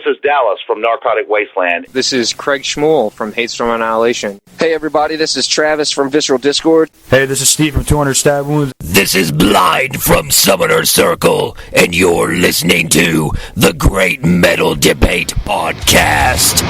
is Dallas from Narcotic Wasteland. This is Craig Schmuel from Hate Storm Annihilation. Hey everybody, this is Travis from Visceral Discord. Hey, this is Steve from 200 Stab Wounds. This is Blind from Summoner Circle, and you're listening to the Great Metal Debate Podcast.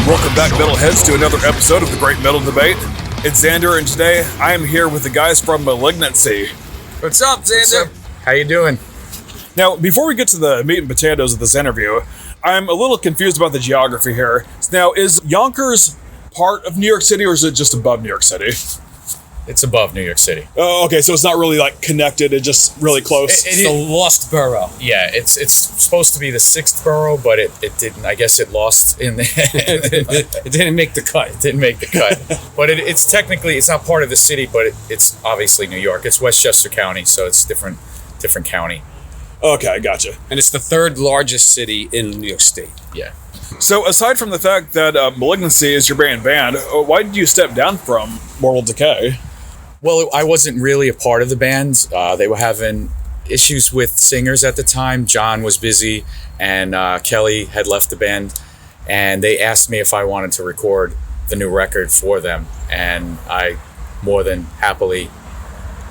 Welcome back, Metalheads, to another episode of the Great Metal Debate. It's Xander, and today I am here with the guys from Malignancy. What's up, Xander? What's up? How you doing? Now, before we get to the meat and potatoes of this interview, I'm a little confused about the geography here. Now, is Yonkers part of New York City, or is it just above New York City? It's above New York City. Oh, okay, so it's not really, it's just really close. It's the lost borough. Yeah, it's supposed to be the sixth borough, but it didn't. I guess it lost in the it didn't make the cut. But it's technically, it's not part of the city, but it's obviously New York. It's Westchester County, so it's different county. Okay, gotcha. And it's the third largest city in New York State. Yeah. So aside from the fact that Malignancy is your band, why did you step down from Mortal Decay? Well, I wasn't really a part of the band. They were having issues with singers at the time. John was busy, and Kelly had left the band. And they asked me if I wanted to record the new record for them. And I more than happily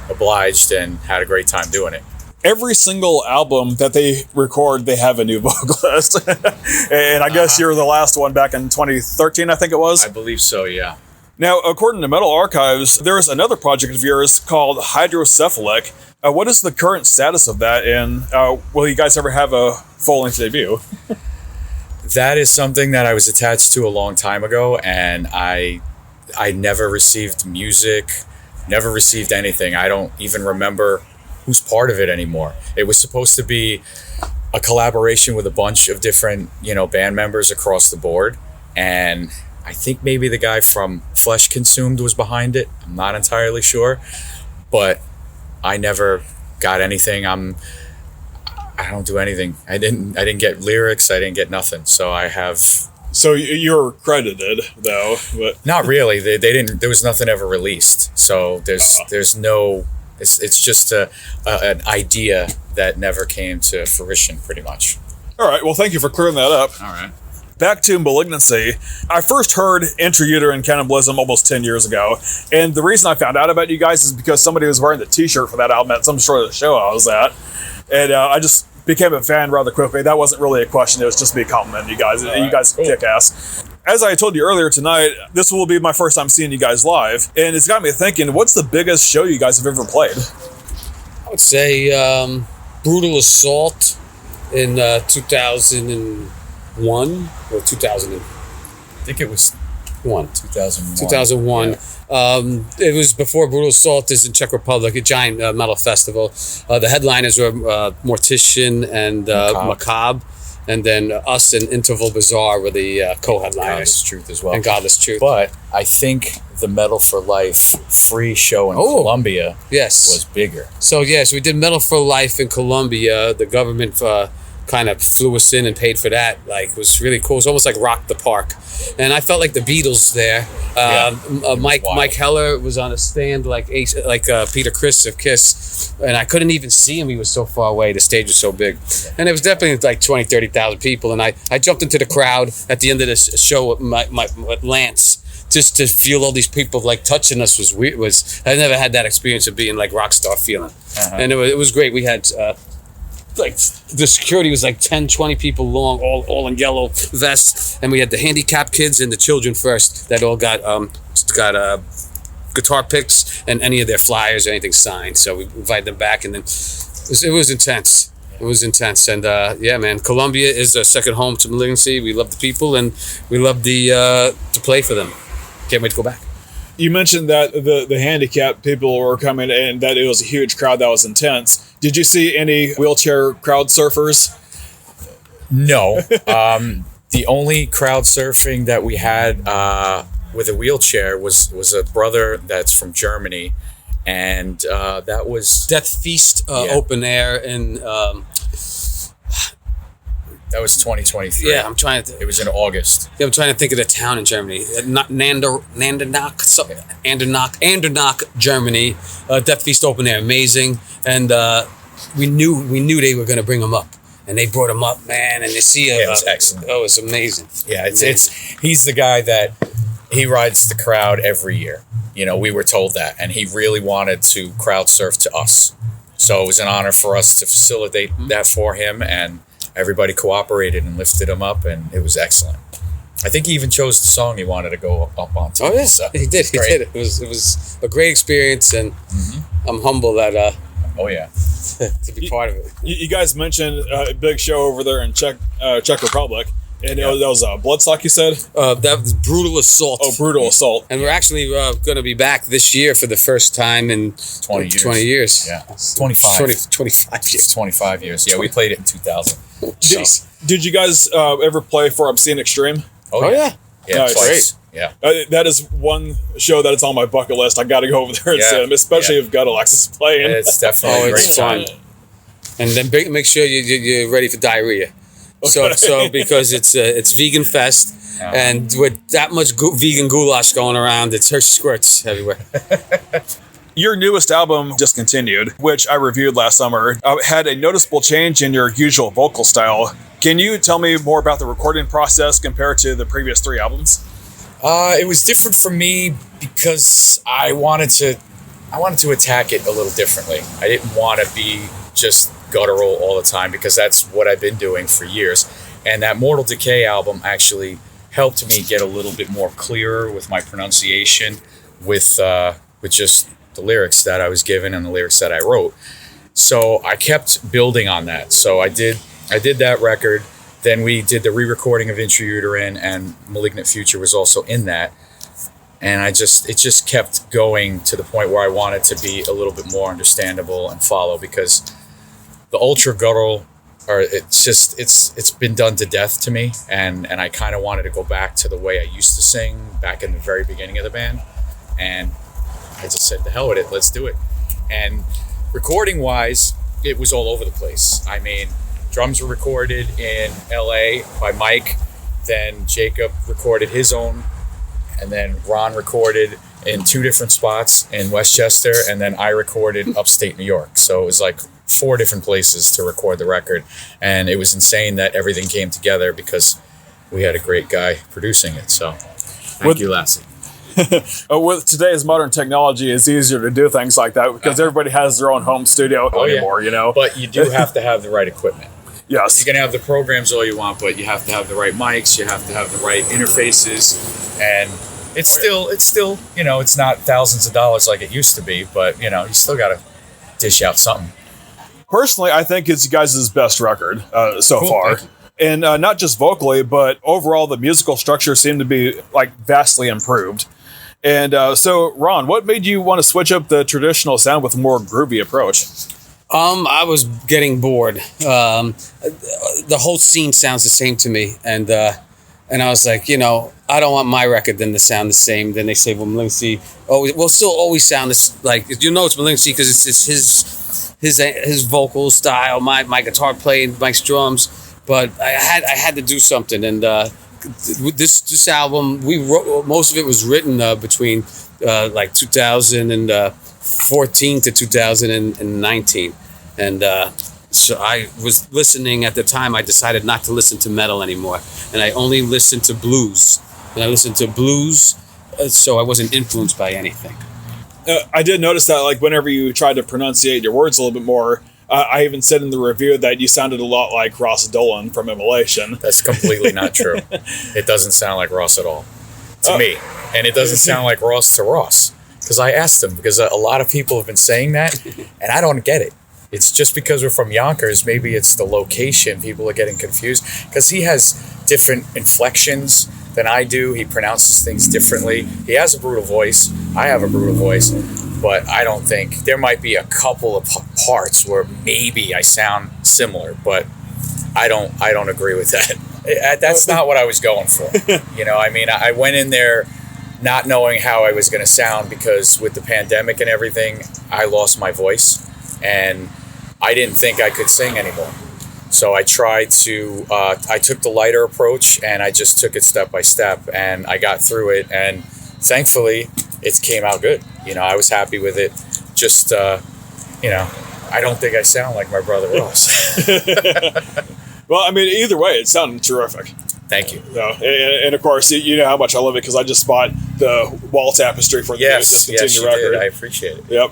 obliged and had a great time doing it. Every single album that they record, they have a new vocalist. And I guess you're the last one back in 2013, I think it was? I believe so, yeah. Now, according to Metal Archives, there is another project of yours called Hydrocephalic. What is the current status of that, and will you guys ever have a full-length debut? That is something that I was attached to a long time ago, and I never received music, never received anything. I don't even remember who's part of it anymore. It was supposed to be a collaboration with a bunch of different, band members across the board, and I think maybe the guy from Flesh Consumed was behind it. I'm not entirely sure, but I never got anything. I don't do anything. I didn't get lyrics. I didn't get nothing. So I have. So you're credited though, but not really. They didn't. There was nothing ever released. So there's no. It's just an idea that never came to fruition, pretty much. All right. Well, thank you for clearing that up. All right. Back to Malignancy. I first heard Intrauterine Cannibalism almost 10 years ago, and the reason I found out about you guys is because somebody was wearing the t-shirt for that album at some sort of show I was at, and I just became a fan rather quickly. That wasn't really a question, it was just me complimenting you guys. You guys kick ass. As I told you earlier tonight, this will be my first time seeing you guys live, and it's got me thinking, what's the biggest show you guys have ever played? I would say Brutal Assault in 2001 or 2000. I think it was 2001. 2001. Yeah. It was before Brutal Assault is in Czech Republic, a giant metal festival. The headliners were Mortician and Macabre. And then us and Interval Bazaar were the co-headliners. Godless Truth as well. And Godless Truth. But I think the Metal for Life free show in Colombia was bigger. So we did Metal for Life in Colombia. The government kind of flew us in and paid for that. It was really cool. It was almost like Rock the Park. And I felt like the Beatles there. Mike Heller was on a stand like Peter Criss of Kiss. And I couldn't even see him. He was so far away. The stage was so big. And it was definitely like 20,000, 30,000 people. And I jumped into the crowd at the end of this show with Lance. Just to feel all these people touching us was weird. I never had that experience of being like rock star feeling. Uh-huh. And it was great. We had... the security was 10, 20 people long, all in yellow vests, and we had the handicapped kids and the children first that all got guitar picks and any of their flyers or anything signed. So we invited them back, and then it was intense. It was intense, and man, Colombia is our second home to Malignancy. We love the people, and we love to play for them. Can't wait to go back. You mentioned that the handicapped people were coming and that it was a huge crowd that was intense. Did you see any wheelchair crowd surfers? No. The only crowd surfing that we had with a wheelchair was a brother that's from Germany. And that was... Death Feast open air in... That was 2023. Yeah, I'm trying to. It was in August. Yeah, I'm trying to think of the town in Germany. Not Andernach, Germany. Death Feast opened there, amazing, and we knew they were going to bring him up, and they brought him up, man. And to see it was excellent. Oh, it was amazing. Yeah, he's the guy that he rides the crowd every year. You know, we were told that, and he really wanted to crowd surf to us. So it was an honor for us to facilitate that for him, and everybody cooperated and lifted him up, and it was excellent. I think he even chose the song he wanted to go up on. Oh yeah, so he did. He did. It was a great experience, and I'm humble that oh yeah, to be part of it. You guys mentioned a big show over there in Czech Republic. And that was Bloodstock, you said? That was Brutal Assault. Oh, Brutal Assault. And we're actually going to be back this year for the first time in 20 years. Yeah, 25. 25 years. 25 years. Yeah, we played it in 2000. Did you guys ever play for Obscene Extreme? Oh yeah. Yeah, nice. twice. Yeah. That is one show that is on my bucket list. I got to go over there and see them, especially if God Alexis is playing. It's definitely a great fun. time. And then make sure you're ready for diarrhea. Okay. So because it's vegan fest, and with that much vegan goulash going around, it's Hershey squirts everywhere. Your newest album, Discontinued, which I reviewed last summer, had a noticeable change in your usual vocal style. Can you tell me more about the recording process compared to the previous 3 albums? It was different for me because I wanted to attack it a little differently. I didn't want to be just guttural all the time, because that's what I've been doing for years. And that Mortal Decay album actually helped me get a little bit more clearer with my pronunciation, with just the lyrics that I was given and the lyrics that I wrote. So I kept building on that. So I did that record. Then we did the re-recording of Intrauterine, and Malignant Future was also in that. And it just kept going to the point where I wanted to be a little bit more understandable and follow, because the ultra guttural, it's been done to death to me, and I kind of wanted to go back to the way I used to sing back in the very beginning of the band, and I just said, the hell with it, let's do it. And recording wise, it was all over the place. I mean, drums were recorded in LA by Mike, then Jacob recorded his own, and then Ron recorded in 2 different spots in Westchester, and then I recorded upstate New York. So it was like 4 different places to record the record, and it was insane that everything came together because we had a great guy producing it. So thank you, Lassie. With today's modern technology, it's easier to do things like that because everybody has their own home studio anymore, you know? But you do have to have the right equipment. Yes. You can have the programs all you want, but you have to have the right mics, you have to have the right interfaces, and it's still, you know, it's not thousands of dollars like it used to be, but, you know, you still got to dish out something. Personally, I think it's you guys' best record so Cool, far. thank you. And not just vocally, but overall, the musical structure seemed to be like vastly improved. And so, Ron, what made you want to switch up the traditional sound with a more groovy approach? I was getting bored. The whole scene sounds the same to me, and I was like, you know, I don't want my record then to sound the same. Then they say, well, Malignancy will still always sound this, like, you know, it's Malignancy because it's his vocal style, my guitar playing, Mike's drums. But I had to do something, and this album, we wrote, most of it was written between like 2014 to 2019, and so I was listening at the time. I decided not to listen to metal anymore, and I only listened to blues. And I listened to blues, so I wasn't influenced by anything. I did notice that, like, whenever you tried to pronunciate your words a little bit more, I even said in the review that you sounded a lot like Ross Dolan from Immolation. That's completely not true. It doesn't sound like Ross at all to me. And it doesn't sound like Ross to Ross. Because I asked him, because a lot of people have been saying that, and I don't get it. It's just because we're from Yonkers, maybe it's the location. People are getting confused. Because he has different inflections than I do. He pronounces things differently. He has a brutal voice. I have a brutal voice. But I don't think, there might be a couple of parts where maybe I sound similar, but I don't agree with that. That's not what I was going for. You know, I mean, I went in there not knowing how I was going to sound, because with the pandemic and everything, I lost my voice and I didn't think I could sing anymore. So I tried to, I took the lighter approach and I just took it step by step and I got through it. And thankfully it came out good. I was happy with it. Just, I don't think I sound like my brother Ross. Well, I mean, either way, it sounded terrific. Thank you. And of course, you know how much I love it because I just bought the wall tapestry for the discontinued record. Did. I appreciate it. Yep.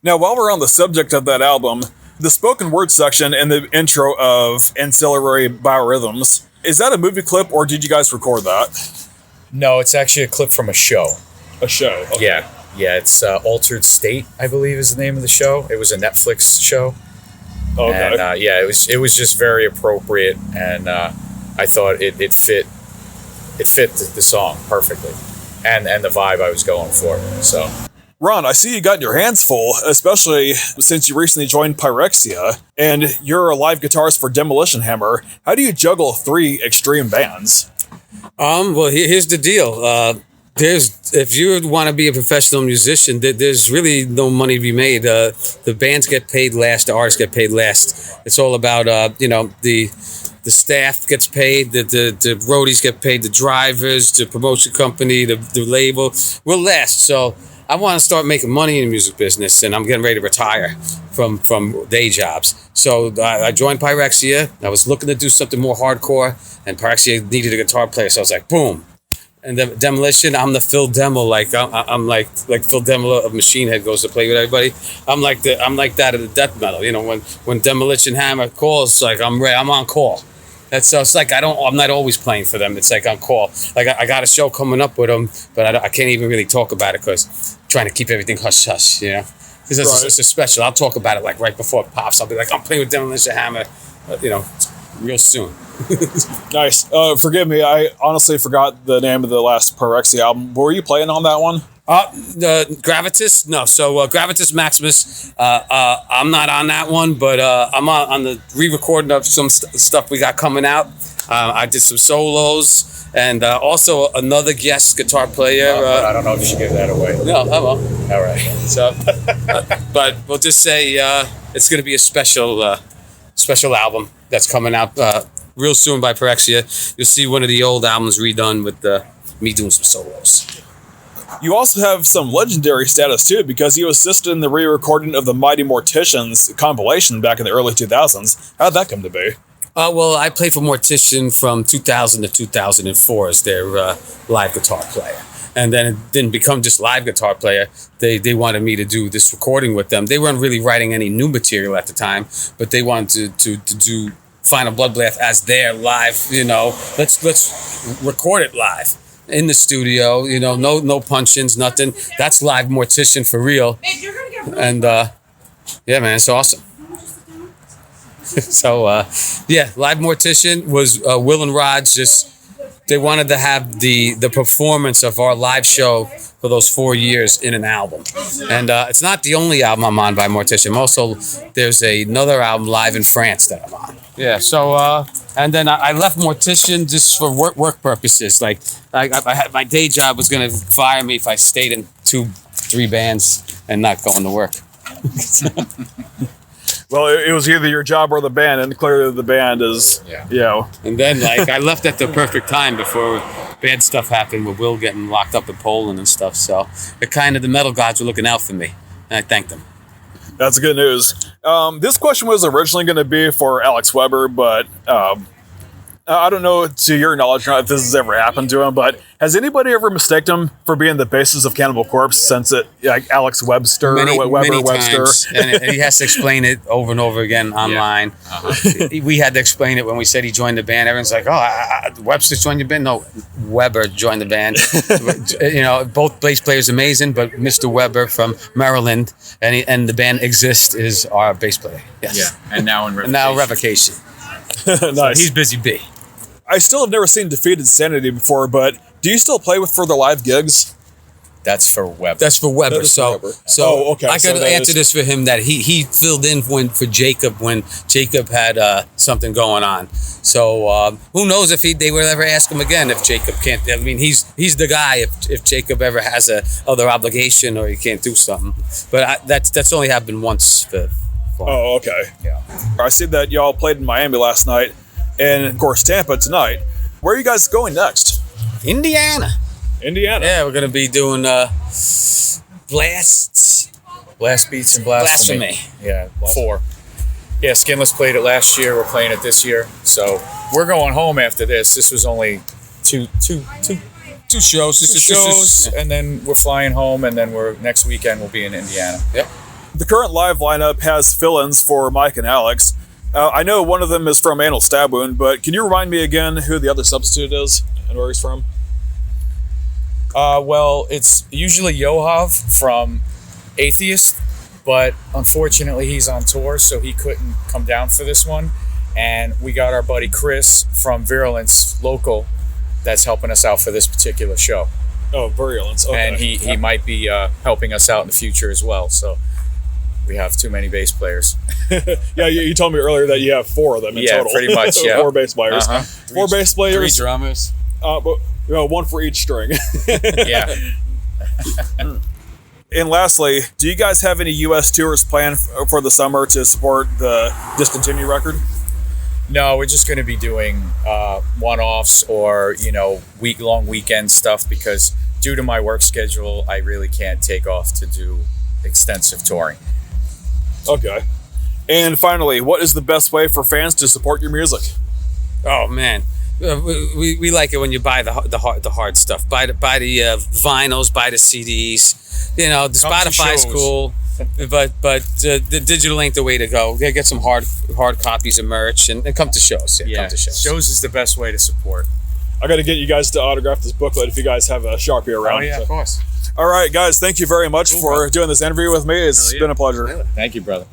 Now, while we're on the subject of that album, the spoken word section and the intro of Ancillary Biorhythms, is that a movie clip or did you guys record that? No, it's actually a clip from a show. A show? Okay. Yeah, it's Altered State, I believe is the name of the show. It was a Netflix show. Okay. And it was just very appropriate, and I thought it fit the song perfectly, and the vibe I was going for. So, Ron, I see you got your hands full, especially since you recently joined Pyrexia, and you're a live guitarist for Demolition Hammer. How do you juggle 3 extreme bands? Well, here's the deal. If you want to be a professional musician, there's really no money to be made. The bands get paid last, the artists get paid last. It's all about the staff gets paid, the roadies get paid, the drivers, the promotion company, the label. We're last. So I want to start making money in the music business, and I'm getting ready to retire from day jobs. So I joined Pyrexia. I was looking to do something more hardcore, and Pyrexia needed a guitar player. So I was like, boom. And the Demolition, I'm the Phil Demmel, I'm like Phil Demmel of Machine Head goes to play with everybody. I'm like that of the death metal. When Demolition Hammer calls, like I'm on call. So it's like I'm not always playing for them. It's like on call. Like I got a show coming up with them, but I can't even really talk about it because I'm trying to keep everything hush hush. Because it's a special. I'll talk about it like right before it pops. I'll be like, I'm playing with Demolition Hammer, real soon. Nice. Forgive me, I honestly forgot the name of the last Pyrexia album. Were you playing on that one? The Gravitas? No. So Gravitas Maximus, I'm not on that one, but I'm on the re-recording of some stuff we got coming out. I did some solos and also another guest guitar player. But I don't know if you should give that away. No, I won't. All right. So, but we'll just say it's going to be a special album that's coming out real soon by Pyrexia. You'll see one of the old albums redone with me doing some solos. You also have some legendary status too, because you assisted in the re-recording of the Mighty Morticians compilation back in the early 2000s. How'd that come to be? Well, I played for Mortician from 2000 to 2004 as their live guitar player. And then it didn't become just live guitar player. They wanted me to do this recording with them. They weren't really writing any new material at the time, but they wanted to do Final Bloodbath as their live, let's record it live in the studio, no punch-ins, nothing. That's live Mortician for real. And yeah, man, it's awesome. So live Mortician was Will and Rod's they wanted to have the performance of our live show for those 4 years in an album. And it's not the only album I'm on by Mortician. Also, there's another album live in France that I'm on. Yeah, so, and then I left Mortician just for work purposes. Like, I had my day job was going to fire me if I stayed in 2-3 bands and not going to work. Well, it was either your job or the band, and clearly the band is, And then, I left at the perfect time before bad stuff happened with Will getting locked up in Poland and stuff. So, the metal gods were looking out for me, and I thanked them. That's good news. This question was originally going to be for Alex Weber, but I don't know, to your knowledge, if this has ever happened to him, but has anybody ever mistaken him for being the basis of Cannibal Corpse since Alex Webster, many Webster? Times, and he has to explain it over and over again online. Yeah. Uh-huh. We had to explain it when we said he joined the band. Everyone's like, Webster joined the band? No, Weber joined the band. Both bass players amazing, but Mr. Weber from Maryland and the band Exist is our bass player. Yes. Yeah, and now in Revocation. And now Revocation. Nice. So he's busy B. I still have never seen Defeated Sanity before, but do you still play for the live gigs? That's for Weber. That's for Weber. Okay. I could answer this for him that he filled in for Jacob when Jacob had something going on. So who knows if they would ever ask him again if Jacob can't. I mean, he's the guy if Jacob ever has a other obligation or he can't do something. But that's only happened once for fun. Oh, okay. Yeah. I see that y'all played in Miami last night, and of course Tampa tonight. Where are you guys going next? Indiana. Indiana. Yeah, we're gonna be doing blasts. Blast Beats and Blasphemy. Yeah, 4. Yeah, Skinless played it last year. We're playing it this year. So we're going home after this. This was only two shows, and then we're flying home, and then next weekend we'll be in Indiana. Yep. The current live lineup has fill-ins for Mike and Alex. I know one of them is from Anal Stab Wound, but can you remind me again who the other substitute is and where he's from? Well, it's usually Yohav from Atheist, but unfortunately he's on tour, so he couldn't come down for this one. And we got our buddy Chris from Virulence Local that's helping us out for this particular show. Oh, Virulence. Okay. And he might be helping us out in the future as well. So we have too many bass players. Yeah, you told me earlier that you have 4 of them in total. Yeah, pretty much, yeah. 4 bass players. 4 bass players. 3 drummers. But, one for each string. Yeah. And lastly, do you guys have any U.S. tours planned for the summer to support the Discontinue record? No, we're just going to be doing one-offs or, week-long weekend stuff because due to my work schedule, I really can't take off to do extensive touring. Okay. And finally, what is the best way for fans to support your music? Oh man, we like it when you buy the hard stuff. Buy the vinyls, buy the CDs. The Spotify's cool, but the digital ain't the way to go. Get some hard copies of merch and come to shows. Yeah, come to shows. Shows is the best way to support. I got to get you guys to autograph this booklet if you guys have a Sharpie around. Oh yeah, of course. All right, guys, thank you very much for doing this interview with me. It's been a pleasure. Thank you, brother.